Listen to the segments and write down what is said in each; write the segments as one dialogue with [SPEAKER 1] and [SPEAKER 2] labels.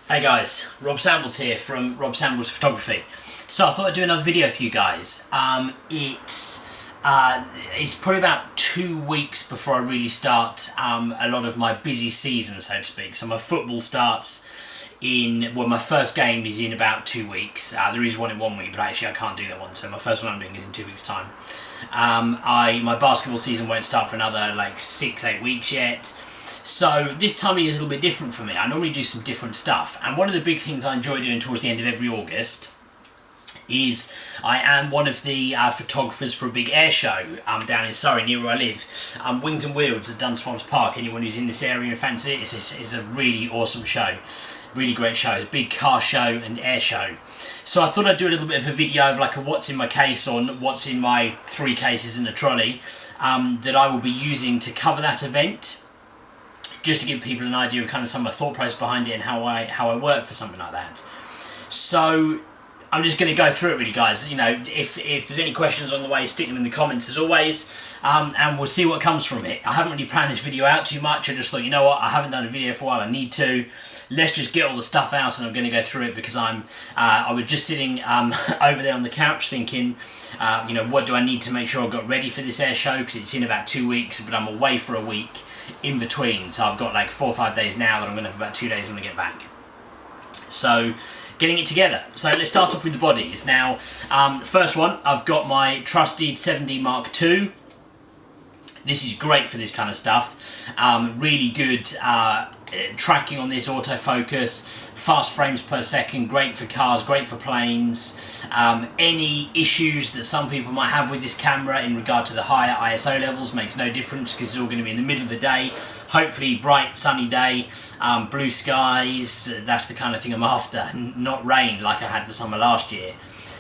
[SPEAKER 1] Hey guys, Rob Sambles here from Rob Sambles Photography. So I thought I'd do another video for you guys. It's probably about 2 weeks before I really start a lot of my busy season, so to speak. So my football starts my first game is in about 2 weeks. There is one in 1 week, but actually I can't do that one. So my first one I'm doing is in 2 weeks' time. My basketball season won't start for another like 6-8 weeks yet. So this time of year is a little bit different for me. I normally do some different stuff, and one of the big things I enjoy doing towards the end of every August is I am one of the photographers for a big air show down in Surrey, near where I live. Wings and Wheels at Dunsfoss Park. Anyone who's in this area and fancy it, it's a really awesome show. Really great show. It's a big car show and air show. So I thought I'd do a little bit of a video of like a what's in my case or what's in my 3 cases in the trolley that I will be using to cover that event, just to give people an idea of kind of some of my thought process behind it and how I work for something like that. So I'm just going to go through it really, guys. You know, if there's any questions on the way, stick them in the comments as always, and we'll see what comes from it. I haven't really planned this video out too much. I just thought, you know what, I haven't done a video for a while, I need to. Let's just get all the stuff out, and I'm going to go through it because I was just sitting over there on the couch thinking, you know, what do I need to make sure I got ready for this air show, because it's in about 2 weeks, but I'm away for a week in between, so I've got like 4 or 5 days now that I'm going to have about 2 days when I get back. So getting it together. So let's start off with the bodies. Now, first one, I've got my trusted 7D Mark II. This is great for this kind of stuff. Really good tracking on this, autofocus, fast frames per second, great for cars, great for planes. Any issues that some people might have with this camera in regard to the higher ISO levels makes no difference, because it's all going to be in the middle of the day, hopefully bright sunny day, blue skies. That's the kind of thing I'm after, not rain like I had for summer last year.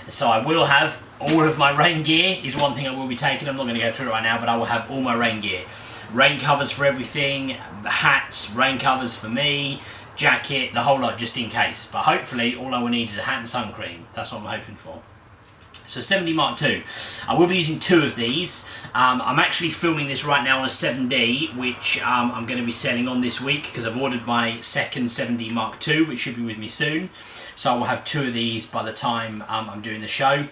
[SPEAKER 1] So I will have all of my rain gear, is one thing I will be taking. I'm not going to go through it right now, but I will have all my rain gear. Rain covers for everything, hats, rain covers for me, jacket, the whole lot, just in case. But hopefully all I will need is a hat and sun cream. That's what I'm hoping for. So 7D Mark II. I will be using 2 of these. I'm actually filming this right now on a 7D, which I'm going to be selling on this week, because I've ordered my second 7D Mark II, which should be with me soon. So I will have 2 of these by the time I'm doing the show.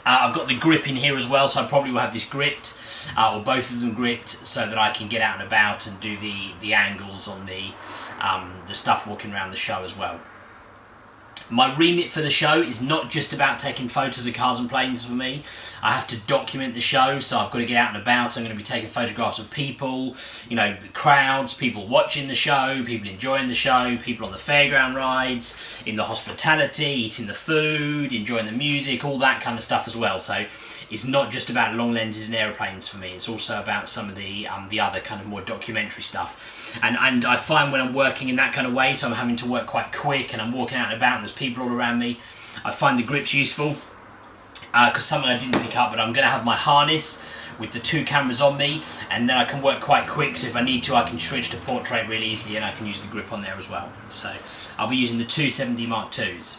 [SPEAKER 1] I've got the grip in here as well, so I probably will have this gripped, or both of them gripped, so that I can get out and about and do the angles on the stuff walking around the show as well. My remit for the show is not just about taking photos of cars and planes for me. I have to document the show, so I've got to get out and about. I'm going to be taking photographs of people, you know, crowds, people watching the show, people enjoying the show, people on the fairground rides, in the hospitality, eating the food, enjoying the music, all that kind of stuff as well. So it's not just about long lenses and aeroplanes for me. It's also about some of the other kind of more documentary stuff. And I find when I'm working in that kind of way, so I'm having to work quite quick and I'm walking out and about and there's people all around me, I find the grips useful, because something I didn't pick up, but I'm going to have my harness with the 2 cameras on me, and then I can work quite quick, so if I need to I can switch to portrait really easily and I can use the grip on there as well. So I'll be using the 2 7D Mark IIs.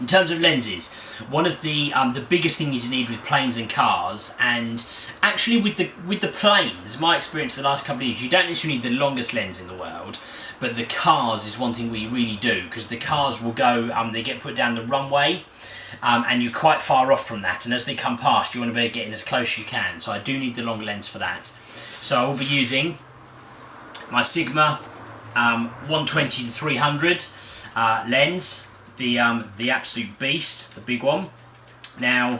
[SPEAKER 1] In terms of lenses, one of the biggest things you need with planes and cars, and actually with the planes, my experience the last couple of years, you don't necessarily need the longest lens in the world, but the cars is one thing we really do, because the cars will go, they get put down the runway, and you're quite far off from that, and as they come past you want to be getting as close as you can, so I do need the long lens for that. So I will be using my Sigma 120-300 lens, the absolute beast, the big one. Now,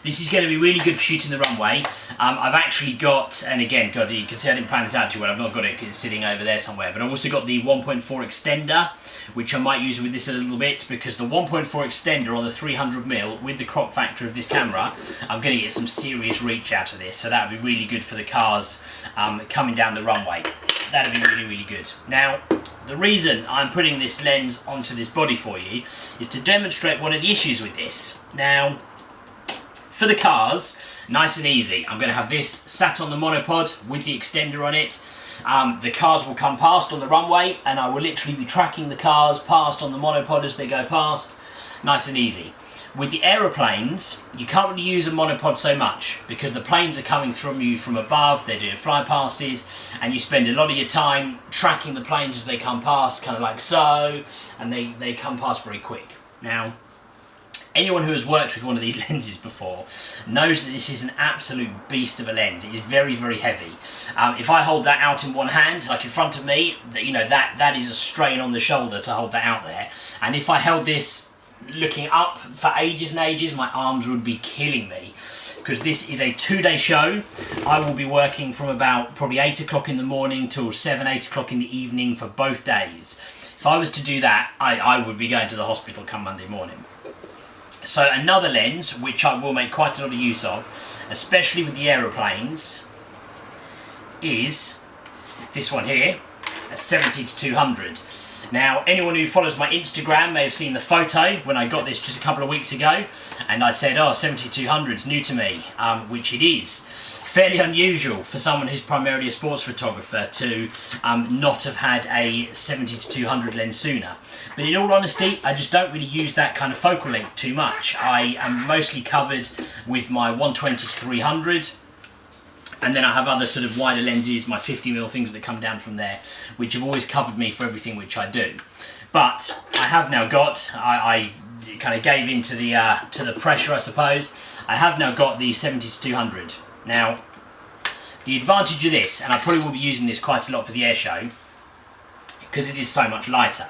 [SPEAKER 1] this is going to be really good for shooting the runway. I've actually got, and again, God, you can see I didn't plan this out too well, I've not got it, it's sitting over there somewhere, but I've also got the 1.4 extender, which I might use with this a little bit, because the 1.4 extender on the 300mm, with the crop factor of this camera, I'm going to get some serious reach out of this, so that would be really good for the cars coming down the runway. That would be really, really good. Now, the reason I'm putting this lens onto this body for you is to demonstrate one of the issues with this. Now, for the cars, nice and easy. I'm going to have this sat on the monopod with the extender on it. The cars will come past on the runway, and I will literally be tracking the cars past on the monopod as they go past. Nice and easy. With the aeroplanes, you can't really use a monopod so much because the planes are coming from you from above, they're doing fly passes, and you spend a lot of your time tracking the planes as they come past, kind of like so, and they come past very quick. Now, anyone who has worked with one of these lenses before knows that this is an absolute beast of a lens. It is very, very heavy. If I hold that out in one hand, like in front of me, that is a strain on the shoulder to hold that out there. And if I held this looking up for ages and ages, my arms would be killing me, because this is a 2-day show. I will be working from about probably 8 o'clock in the morning till 7, 8 o'clock in the evening for both days. If I was to do that, I would be going to the hospital come Monday morning. So another lens, which I will make quite a lot of use of, especially with the aeroplanes, is this one here, a 70-200. Now, anyone who follows my Instagram may have seen the photo when I got this just a couple of weeks ago, and I said, oh, 70-200 is new to me, which it is. Fairly unusual for someone who's primarily a sports photographer to not have had a 70-200 lens sooner. But in all honesty, I just don't really use that kind of focal length too much. I am mostly covered with my 120-300, and then I have other sort of wider lenses, my 50mm things that come down from there, which have always covered me for everything which I do. But I have now got, I kind of gave in to the pressure, I suppose. I have now got the 70-200. Now, the advantage of this, and I probably will be using this quite a lot for the Airshow, because it is so much lighter.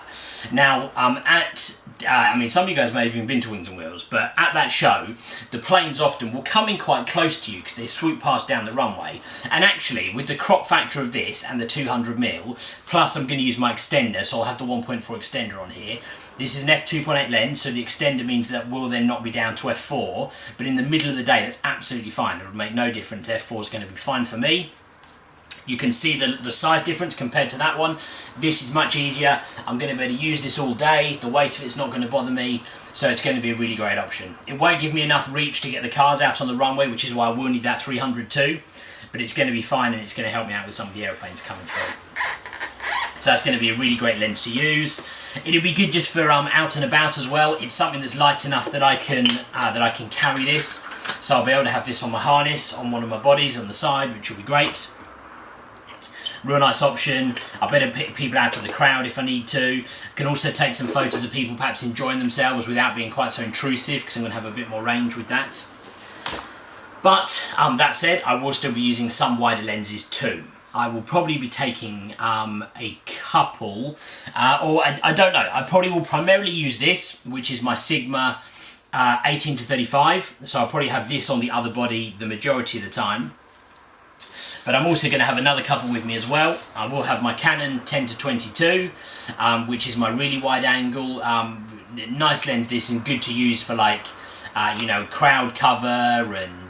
[SPEAKER 1] Now, I mean, some of you guys may have even been to Wings and Wheels, but at that show, the planes often will come in quite close to you because they swoop past down the runway. And actually, with the crop factor of this and the 200mm, plus I'm going to use my extender, so I'll have the 1.4 extender on here. This is an f2.8 lens, so the extender means that will then not be down to f4, but in the middle of the day, that's absolutely fine. It would make no difference. f4 is going to be fine for me. You can see the size difference compared to that one. This is much easier. I'm going to be able to use this all day. The weight of it's not going to bother me, so it's going to be a really great option. It won't give me enough reach to get the cars out on the runway, which is why I will need that 300 too, but it's going to be fine, and it's going to help me out with some of the airplanes coming through. So that's going to be a really great lens to use. It'll be good just for out and about as well. It's something that's light enough that I can carry this. So I'll be able to have this on my harness, on one of my bodies on the side, which will be great. Real nice option. I'll better pick people out of the crowd if I need to. I can also take some photos of people perhaps enjoying themselves without being quite so intrusive, because I'm going to have a bit more range with that. But that said, I will still be using some wider lenses too. I will probably be taking a couple, or I don't know, I probably will primarily use this, which is my Sigma 18-35, so I'll probably have this on the other body the majority of the time. But I'm also going to have another couple with me as well. I will have my Canon 10-22, which is my really wide angle. Nice lens this, and good to use for like, you know, crowd cover and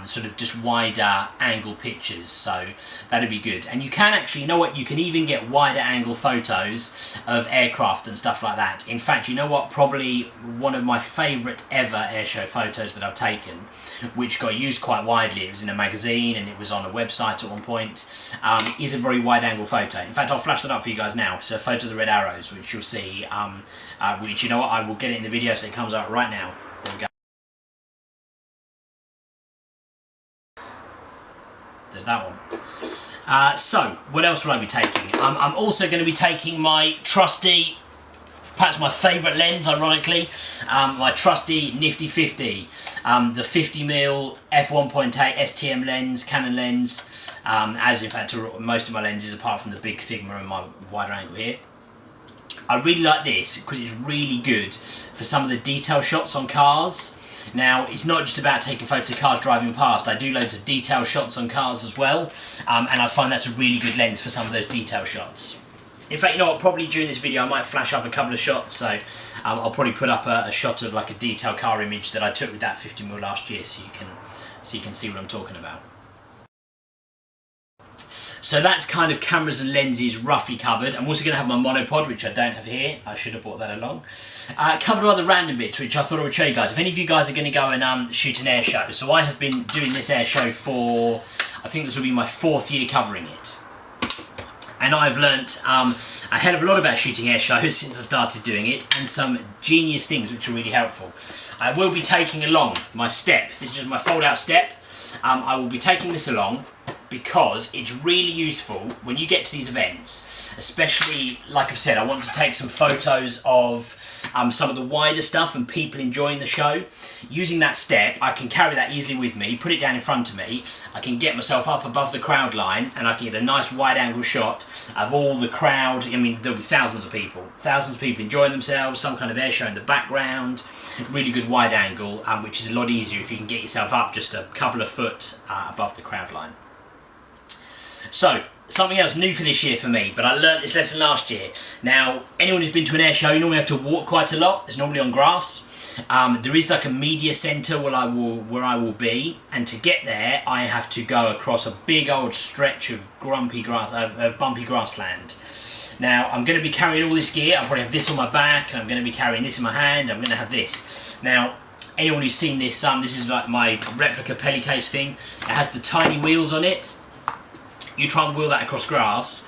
[SPEAKER 1] sort of just wider angle pictures, so that'd be good. And you can actually, you know what, you can even get wider angle photos of aircraft and stuff like that. In fact, you know what, probably one of my favourite ever airshow photos that I've taken, which got used quite widely, it was in a magazine and it was on a website at one point, is a very wide angle photo. In fact, I'll flash that up for you guys now. It's a photo of the red arrows, which you'll see, which, you know what, I will get it in the video so it comes out right now. There we go. There's that one. So, what else will I be taking? I'm also going to be taking my trusty, perhaps my favourite lens, ironically, my trusty Nifty 50, the 50mm f1.8 STM lens, Canon lens, as in fact most of my lenses apart from the big Sigma and my wider angle here. I really like this because it's really good for some of the detail shots on cars. Now, it's not just about taking photos of cars driving past. I do loads of detail shots on cars as well, and I find that's a really good lens for some of those detail shots. In fact, you know what, probably during this video I might flash up a couple of shots, so I'll probably put up a shot of like a detail car image that I took with that 50mm last year, so you can see what I'm talking about. So that's kind of cameras and lenses roughly covered. I'm also going to have my monopod, which I don't have here. I should have brought that along. A couple of other random bits, which I thought I would show you guys. If any of you guys are going to go and shoot an air show. So I have been doing this air show for, I think this will be my 4th year covering it. And I've learnt a hell of a lot about shooting air shows since I started doing it, and some genius things which are really helpful. I will be taking along my step. This is just my fold-out step. I will be taking this along because it's really useful when you get to these events, especially, like I've said, I want to take some photos of some of the wider stuff and people enjoying the show. Using that step, I can carry that easily with me, put it down in front of me, I can get myself up above the crowd line, and I can get a nice wide angle shot of all the crowd. I mean, there'll be thousands of people enjoying themselves, some kind of air show in the background, really good wide angle, which is a lot easier if you can get yourself up just a couple of foot above the crowd line. So, something else new for this year for me, but I learnt this lesson last year. Now, anyone who's been to an air show, you normally have to walk quite a lot. It's normally on grass. There is like a media centre where I will be, and to get there, I have to go across a big old stretch of bumpy grassland. Now, I'm going to be carrying all this gear. I'll probably have this on my back, and I'm going to be carrying this in my hand. I'm going to have this. Now, anyone who's seen this, this is like my replica pelly case thing. It has the tiny wheels on it. You try and wheel that across grass,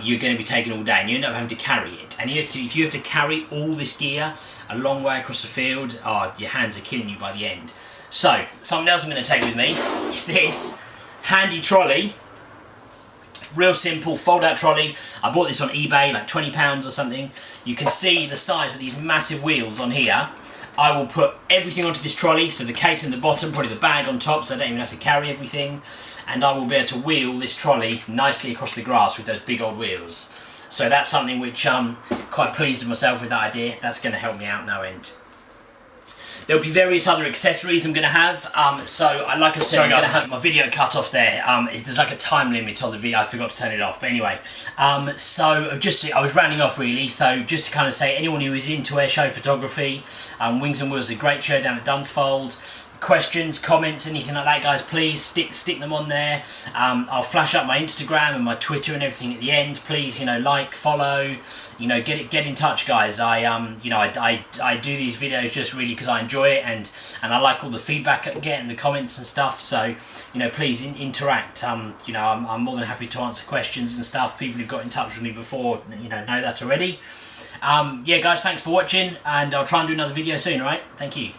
[SPEAKER 1] you're going to be taking all day, and you end up having to carry it. And if you have to carry all this gear a long way across the field, your hands are killing you by the end. So, something else I'm going to take with me is this handy trolley. Real simple fold-out trolley. I bought this on eBay, like £20 or something. You can see the size of these massive wheels on here. I will put everything onto this trolley, so the case in the bottom, probably the bag on top, so I don't even have to carry everything. And I will be able to wheel this trolley nicely across the grass with those big old wheels. So that's something which I'm quite pleased with myself with that idea. That's going to help me out no end. There'll be various other accessories I'm going to have. Like I said, I'm going to have my video cut off there. There's like a time limit on the video. I forgot to turn it off. But anyway, I was rounding off really. So just to kind of say, anyone who is into airshow photography, Wings and Wheels is a great show down at Dunsfold. Questions, comments, anything like that, guys, please stick them on there. I'll flash up my Instagram and my Twitter and everything at the end. Please, like, follow, get in touch, guys. I do these videos just really because I enjoy it, and I like all the feedback I get and the comments and stuff. So, please interact. I'm more than happy to answer questions and stuff. People who've got in touch with me before, know that already. Yeah, guys, thanks for watching, and I'll try and do another video soon. All right, thank you.